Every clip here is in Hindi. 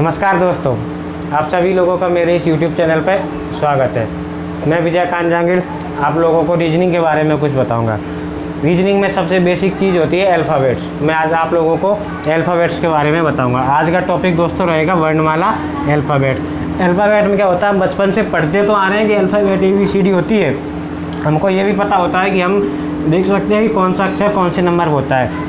नमस्कार दोस्तों, आप सभी लोगों का मेरे इस YouTube चैनल पर स्वागत है। मैं विजय खान जहांगीर आप लोगों को रीजनिंग के बारे में कुछ बताऊंगा। रीजनिंग में सबसे बेसिक चीज़ होती है अल्फ़ाबेट्स। मैं आज आप लोगों को अल्फ़ाबेट्स के बारे में बताऊंगा। आज का टॉपिक दोस्तों रहेगा वर्णमाला अल्फ़ाबेट। अल्फ़ाबेट में क्या होता है, हम बचपन से पढ़ते तो आ रहे हैं कि अल्फ़ाबेट ABCD होती है। हमको ये भी पता होता है कि हम देख सकते हैं कि कौन सा अक्षर कौन से नंबर होता है।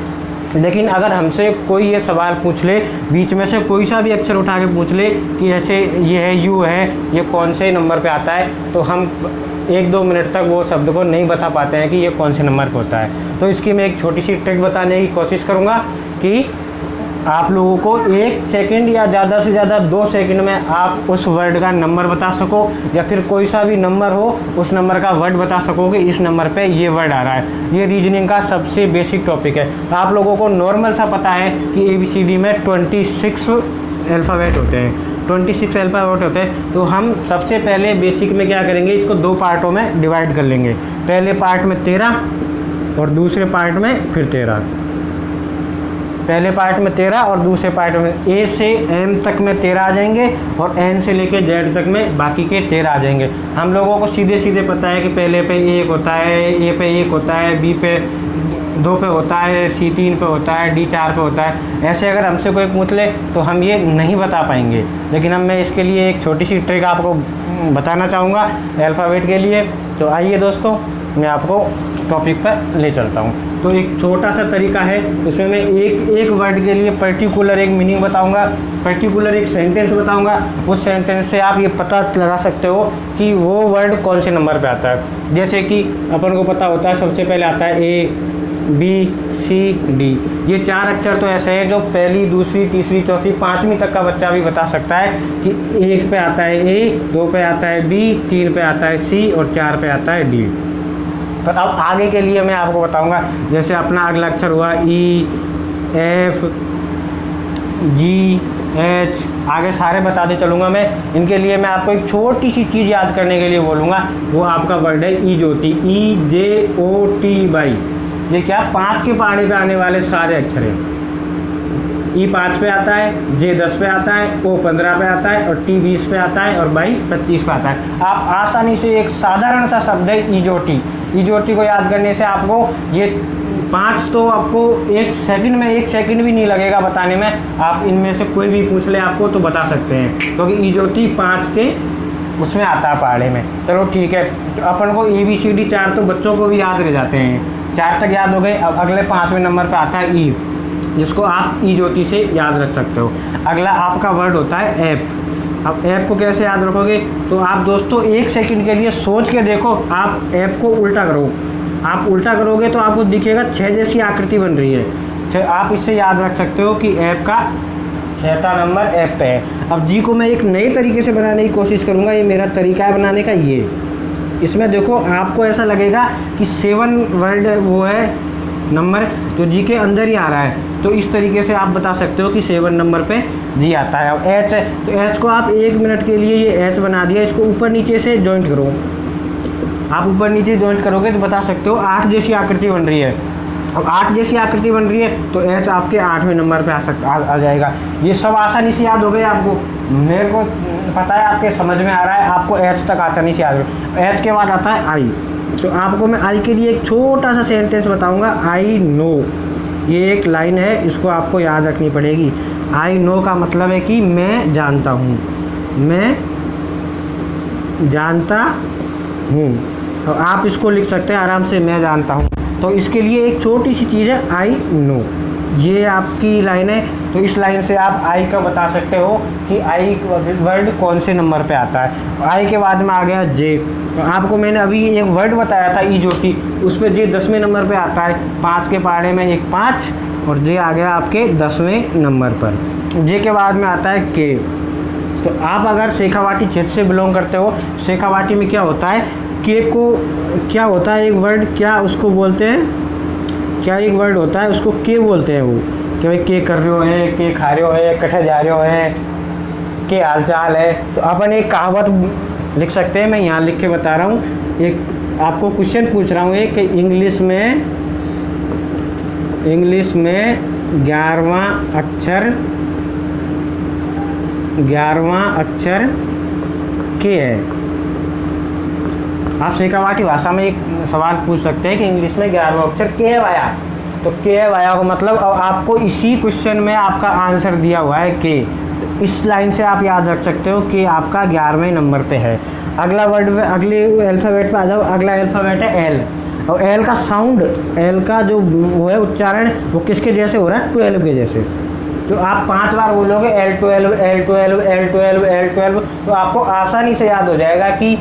लेकिन अगर हमसे कोई ये सवाल पूछ ले, बीच में से कोई सा भी अक्षर उठा के पूछ ले कि ऐसे ये है, यू है, ये कौन से नंबर पे आता है, तो हम 1-2 मिनट तक वो शब्द को नहीं बता पाते हैं कि ये कौन से नंबर पे होता है। तो इसकी मैं एक छोटी सी ट्रिक बताने की कोशिश करूँगा कि आप लोगों को 1 सेकंड या ज़्यादा से ज़्यादा 2 सेकंड में आप उस वर्ड का नंबर बता सको, या फिर कोई सा भी नंबर हो उस नंबर का वर्ड बता सको कि इस नंबर पे ये वर्ड आ रहा है। ये रीजनिंग का सबसे बेसिक टॉपिक है। आप लोगों को नॉर्मल सा पता है कि ABCD में 26 अल्फ़ाबेट होते हैं, 26 अल्फ़ाबेट होते हैं। तो हम सबसे पहले बेसिक में क्या करेंगे, इसको 2 पार्टों में डिवाइड कर लेंगे। पहले पार्ट में 13 और दूसरे पार्ट में फिर 13। पहले पार्ट में 13 और दूसरे पार्ट में A से M तक में 13 आ जाएंगे और N से लेके Z तक में बाकी के 13 आ जाएंगे। हम लोगों को सीधे सीधे पता है कि पहले पे 1 होता है, A पे 1 होता है, B पे 2 पे होता है, C 3 पे होता है, D 4 पे होता है। ऐसे अगर हमसे कोई पूछ ले तो हम ये नहीं बता पाएंगे। लेकिन मैं इसके लिए एक छोटी सी ट्रिक आपको बताना चाहूँगा अल्फ़ाबेट के लिए। तो आइए दोस्तों, मैं आपको टॉपिक पर ले चलता हूँ। तो एक छोटा सा तरीका है, उसमें मैं एक वर्ड के लिए पर्टिकुलर एक मीनिंग बताऊंगा, पर्टिकुलर एक सेंटेंस बताऊंगा। उस सेंटेंस से आप ये पता लगा सकते हो कि वो वर्ड कौन से नंबर पे आता है। जैसे कि अपन को पता होता है सबसे पहले आता है A, B, C, D। ये 4 अक्षर तो ऐसे हैं जो पहली, दूसरी, तीसरी, चौथी, 5वीं तक का बच्चा भी बता सकता है कि 1 पे आता है A, 2 पे आता है B, 3 पे आता है C और 4 पे आता है D। तो अब आगे के लिए मैं आपको बताऊंगा। जैसे अपना अगला अक्षर हुआ E, F, G, H, आगे सारे बताते चलूँगा मैं। इनके लिए मैं आपको एक छोटी सी चीज़ याद करने के लिए बोलूँगा, वो आपका वर्ड है EJOTY, EJOTY। ये क्या 5 के पहाड़े पे आने वाले सारे अक्षर हैं। E 5 पे आता है, J 10 पे आता है, O 15 पे आता है और T 20 पे आता है और Y 25 पे आता है। आप आसानी से एक साधारण सा शब्द है EJOTY को याद करने से आपको ये 5 तो आपको 1 सेकंड भी नहीं लगेगा बताने में। आप इनमें से कोई भी पूछ ले आपको तो बता सकते हैं, क्योंकि EJOTY 5 के उसमें आता है पहाड़े में। चलो ठीक है, तो अपन को ABCD 4 तो बच्चों को भी याद रह जाते हैं, 4 तक याद हो गए। अब अगले 5वें नंबर पर आता है E, जिसको आप EJOTY से याद रख सकते हो। अगला आपका वर्ड होता है ऐप। अब ऐप को कैसे याद रखोगे, तो आप दोस्तों 1 सेकंड के लिए सोच के देखो। आप ऐप को उल्टा करो, आप उल्टा करोगे तो आपको दिखेगा 6 जैसी आकृति बन रही है। आप इससे याद रख सकते हो कि ऐप का 6वां नंबर ऐप पे है। अब जी को मैं एक नए तरीके से बनाने की कोशिश करूँगा। ये मेरा तरीका है बनाने का। ये इसमें देखो, आपको ऐसा लगेगा कि 7 वर्ड वो है नंबर जो जी के अंदर ही आ रहा है। तो इस तरीके से आप बता सकते हो कि 7 नंबर पे जी आता है। अब H है, तो H को आप 1 मिनट के लिए ये H बना दिया, इसको ऊपर नीचे से जॉइंट करो। आप ऊपर नीचे जॉइंट करोगे तो बता सकते हो 8 जैसी आकृति बन रही है। अब 8 जैसी आकृति बन रही है तो H आपके 8वें नंबर पे आ जाएगा। ये सब आसानी से याद हो गए आपको। मेरे को पता है आपके समझ में आ रहा है, आपको H तक आसानी से याद हो। H के बाद आता है I। तो आपको मैं I के लिए एक छोटा सा सेंटेंस बताऊंगा, I know। ये एक लाइन है, इसको आपको याद रखनी पड़ेगी। I know का मतलब है कि मैं जानता हूँ, मैं जानता हूँ। तो आप इसको लिख सकते हैं आराम से, मैं जानता हूँ। तो इसके लिए एक छोटी सी चीज़ है I know। ये आपकी लाइन है, तो इस लाइन से आप I का बता सकते हो कि I वर्ड कौन से नंबर पे आता है। I के बाद में आ गया J। तो आपको मैंने अभी एक वर्ड बताया था EJOTY, उस पर J 10वें नंबर पे आता है। 5 के पहाड़े में 1 5 और J आ गया आपके 10वें नंबर पर। J के बाद में आता है K। तो आप अगर शेखावाटी क्षेत्र से बिलोंग करते हो, शेखावाटी में क्या होता है, K को क्या होता है एक वर्ड, क्या उसको बोलते हैं, क्या एक वर्ड होता है उसको के बोलते हैं। वो कि भाई के कर रहे हो है, के खा रहे हो है, कट्ठे जा रहे हो है, के हाल चाल है। तो अपन एक कहावत लिख सकते हैं। मैं यहाँ लिख के बता रहा हूँ। एक आपको क्वेश्चन पूछ रहा हूँ एक कि इंग्लिश में 11वां अक्षर 11वां अक्षर के है। आप शेखावाटी भाषा में एक सवाल पूछ सकते हैं कि इंग्लिश में 11वां अक्षर के है वाया, तो के है वाया को मतलब आपको इसी क्वेश्चन में आपका आंसर दिया हुआ है के। इस लाइन से आप याद रख सकते हो कि आपका 11वें नंबर पे है। अगला वर्ड में अगले अल्फ़ाबेट पे आ जाओ। अगला अल्फ़ाबेट है एल, और एल का साउंड, एल का जो वो है उच्चारण, वो किसके जैसे हो रहा है? 12 के जैसे। तो आप 5 बार बोलोगे L12 L12 L12 L12, तो आपको आसानी से याद हो जाएगा कि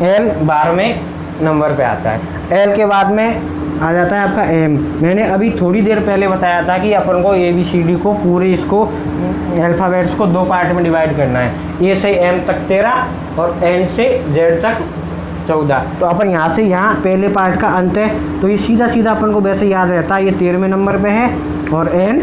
L 12वें नंबर पे आता है। L के बाद में आ जाता है आपका M। मैंने अभी थोड़ी देर पहले बताया था कि अपन को ABCD को पूरे इसको अल्फ़ाबेट्स को 2 पार्ट में डिवाइड करना है। A से M तक 13 और N से Z तक 14। तो अपन यहाँ से यहाँ पहले पार्ट का अंत है, तो ये सीधा सीधा अपन को वैसे याद रहता है, ये 13वें नंबर पे है, और N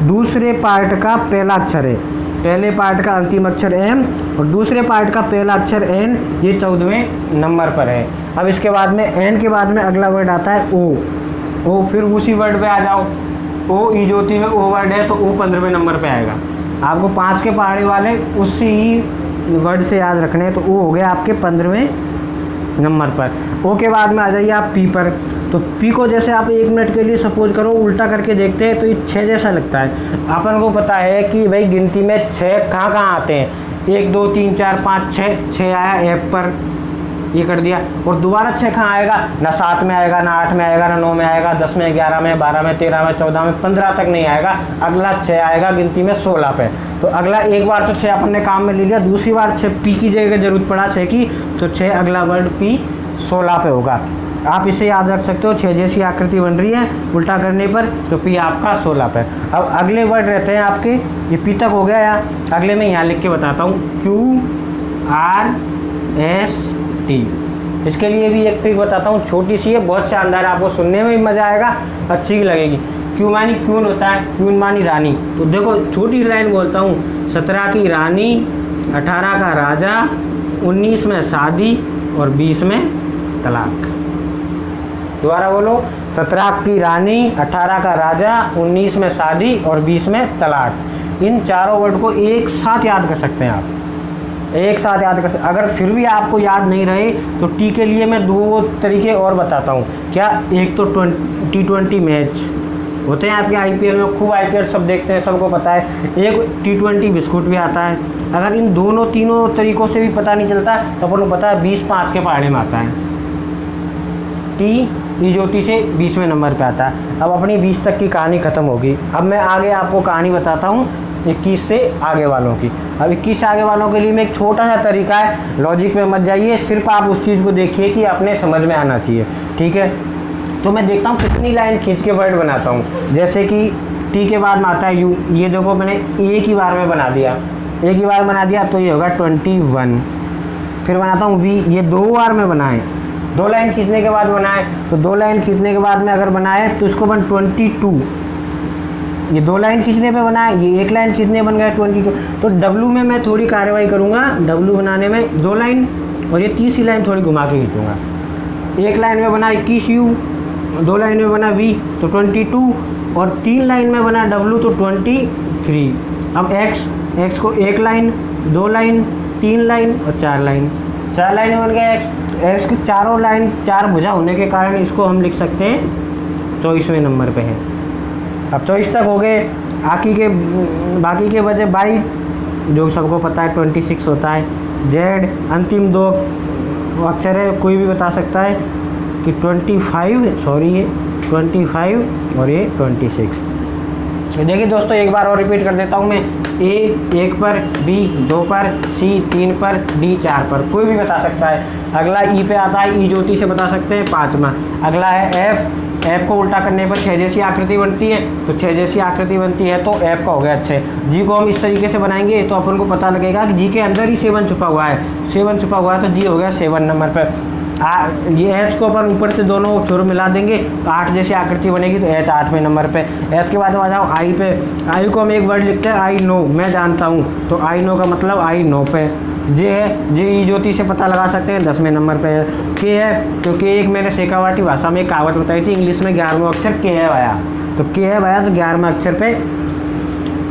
दूसरे पार्ट का पहला अक्षर है। पहले पार्ट का अंतिम अक्षर M और दूसरे पार्ट का पहला अक्षर N, ये 14वें नंबर पर है। अब इसके बाद में N के बाद में अगला वर्ड आता है O। फिर उसी वर्ड पे आ जाओ। O ई ज्योति में O वर्ड है, तो O 15वें नंबर पे आएगा। आपको 5 के पहाड़े वाले उसी ही वर्ड से याद रखने हैं, तो O हो गया आपके 15वें नंबर पर। O के बाद में आ जाइए आप P पर। तो P को जैसे आप 1 मिनट के लिए सपोज करो उल्टा करके देखते हैं, तो ये 6 जैसा लगता है। अपन को पता है कि भाई गिनती में 6 कहाँ कहाँ आते हैं, 1 2 3 4 5 6 आया F पर, ये कर दिया। और दोबारा 6 कहाँ आएगा? ना 7 में आएगा, ना 8 में आएगा, ना 9 में आएगा, 10 में, 11 में, 12 में, 13 में, 14 में, 15 तक नहीं आएगा। अगला 6 आएगा गिनती में 16 पे। तो अगला एक बार तो 6 अपन ने काम में ले लिया, दूसरी बार 6 P की जगह जरूरत पड़ा 6 की, तो 6 अगला वर्ड P 16 पे होगा। आप इसे याद रख सकते हो, 6 जैसी आकृति बन रही है उल्टा करने पर, तो P आपका 16 पे। अब अगले वर्ड रहते हैं आपके, ये P तक हो गया या अगले में यहाँ लिख के बताता हूँ, QRST। इसके लिए भी एक ट्रिक बताता हूँ, छोटी सी है, बहुत शानदार, आपको सुनने में भी मज़ा आएगा, अच्छी लगेगी। क्यों मानी क्यून होता है, क्यून मानी रानी। तो देखो छोटी लाइन बोलता हूँ, 17 की रानी, 18 का राजा, 19 में शादी और 20 में तलाक। दोबारा बोलो, 17 की रानी, 18 का राजा, 19 में शादी और 20 में तलाक। इन चारों वर्ड को एक साथ याद कर सकते हैं आप, एक साथ याद कर सकते। अगर फिर भी आपको याद नहीं रहे तो टी के लिए मैं 2 तरीके और बताता हूँ। क्या? एक तो T20 मैच होते हैं आपके IPL में, खूब IPL सब देखते हैं, सबको पता है। एक T20 बिस्कुट भी आता है। अगर इन दोनों तीनों तरीक़ों से भी पता नहीं चलता तो अपन को पता है 20-5 के पहाड़े में आता है। टी ई ज्योति से 20वें नंबर पे आता है। अब अपनी 20 तक की कहानी ख़त्म होगी। अब मैं आगे आपको कहानी बताता हूँ 21 से आगे वालों की। अब 21 से आगे वालों के लिए मैं एक छोटा सा तरीका है, लॉजिक में मत जाइए, सिर्फ आप उस चीज़ को देखिए कि अपने समझ में आना चाहिए, ठीक है। तो मैं देखता हूँ कितनी लाइन खींच के वर्ड बनाता हूँ। जैसे कि टी के बाद में आता है यू, ये देखो मैंने एक ही बार में बना दिया, एक ही बार बना दिया, तो ये होगा 21। फिर बनाता हूँ वी, ये 2 बार में बनाए, 2 लाइन खींचने के बाद बनाए, तो 2 लाइन खींचने के बाद में अगर बनाए तो इसको बन 22। ये 2 लाइन खींचने पे बनाए, ये 1 लाइन खींचने बन गया 22। तो डब्लू में मैं थोड़ी कार्रवाई करूँगा, डब्लू बनाने में 2 लाइन, और ये तीसरी लाइन थोड़ी घुमा के खींचूँगा। 1 लाइन में बना 21 यू, 2 लाइन में बना वी तो 22, और 3 लाइन में बना डब्लू तो 23। अब एक्स को 1 लाइन, 2 लाइन, 3 लाइन और 4 लाइन, 4 लाइन बन गया एक्स की चारों लाइन 4 भुजा होने के कारण इसको हम लिख सकते हैं 24वें नंबर पे है। अब 24 तक हो गए, बाकी के बचे बाई, जो सबको पता है 26 होता है। जेड अंतिम 2 अक्षर है, कोई भी बता सकता है कि 25 और ये 26। देखिए दोस्तों, एक बार और रिपीट कर देता हूँ मैं। ए 1 पर, बी 2 पर, सी 3 पर, डी 4 पर, कोई भी बता सकता है। अगला ई पे आता है, ई ज्योति से बता सकते हैं 5वां। अगला है एफ को उल्टा करने पर 6 जैसी आकृति बनती है, तो 6 जैसी आकृति बनती है तो एफ का हो गया 6। जी को हम इस तरीके से बनाएंगे तो अपन को पता लगेगा कि जी के अंदर ही 7 छुपा हुआ है, 7 छुपा हुआ है, तो जी हो गया 7 नंबर पर। ये एच को अपन ऊपर से दोनों छोर मिला देंगे तो 8 जैसी आकृति बनेगी, तो एच 8वें नंबर पे। एच के बाद आ जाओ आई पे। आई को हम एक वर्ड लिखते हैं आई नो, मैं जानता हूँ, तो आई नो का मतलब आई नो पे। जे है, जे ई ज्योति से पता लगा सकते हैं 10वें नंबर पे। के है, क्योंकि एक मैंने शेखावाटी भाषा में एक कहावत बताई थी, इंग्लिश में 11वां अक्षर के है आया, तो के है आया, तो 11वें अक्षर पे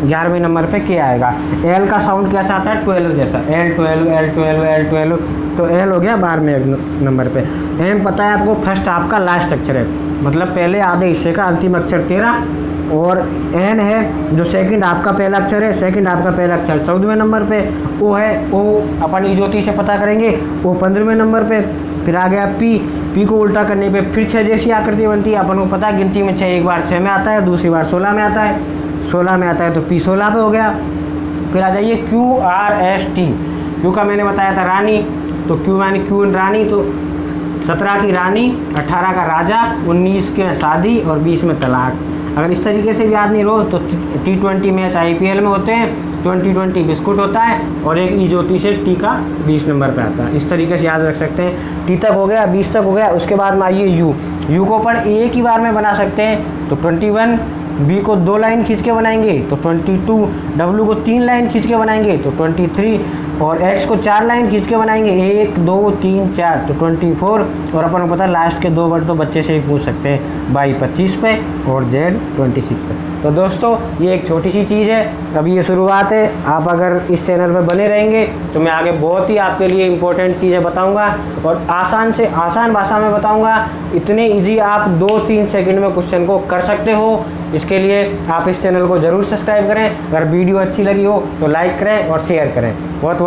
11वें नंबर पे के आएगा। एल का साउंड कैसा आता है, 12 जैसा, L12 L12 L12, तो एल हो गया 12वें नंबर पे। एम पता है आपको, फर्स्ट आपका लास्ट अक्षर है, मतलब पहले आधे हिस्से का अंतिम अक्षर 13, और एन है जो सेकंड आपका पहला अक्षर है, सेकंड आपका पहला अक्षर 14वें नंबर पे। ओ है, ओ अपन इजोती से पता करेंगे, ओ 15वें नंबर पे। फिर आ गया पी, पी को उल्टा करने पे फिर 6 जैसी आकृति बनती है, अपन को पता है गिनती में 6 एक बार 6 में आता है, दूसरी बार 16 में आता है, 16 में आता है तो पी 16 पे हो गया। फिर आ जाइए Q R S T, Q का मैंने बताया था रानी, तो क्यू यानी क्यू रानी, तो 17 की रानी, 18 का राजा, 19 के शादी और 20 में तलाक। अगर इस तरीके से याद नहीं रहो तो T20 मैच IPL में होते हैं, 2020 बिस्कुट होता है, और एक ई ज्योति से टी का 20 नंबर पे आता है। इस तरीके से याद रख सकते हैं। टी तक हो गया, 20 तक हो गया। उसके बाद में आइए यू, यू को अपन एक ही बार में बना सकते हैं, तो 21, बी को 2 लाइन खींच के बनाएंगे तो 22, डब्ल्यू को 3 लाइन खींच के बनाएंगे तो 23, और एक्स को 4 लाइन खींच के बनाएंगे 1 2 3 4 तो 24, और अपन को पता है लास्ट के 2 वर्ड तो बच्चे से ही पूछ सकते हैं, बाई 25 पे और जेड 26 पे। तो दोस्तों ये एक छोटी सी चीज़ है, अभी ये शुरुआत है। आप अगर इस चैनल पर बने रहेंगे तो मैं आगे बहुत ही आपके लिए इंपॉर्टेंट चीज़ें बताऊंगा, और आसान से आसान भाषा में बताऊंगा। इतने इजी आप 2-3 सेकंड में क्वेश्चन को कर सकते हो। इसके लिए आप इस चैनल को ज़रूर सब्सक्राइब करें। अगर वीडियो अच्छी लगी हो तो लाइक करें और शेयर करें। बहुत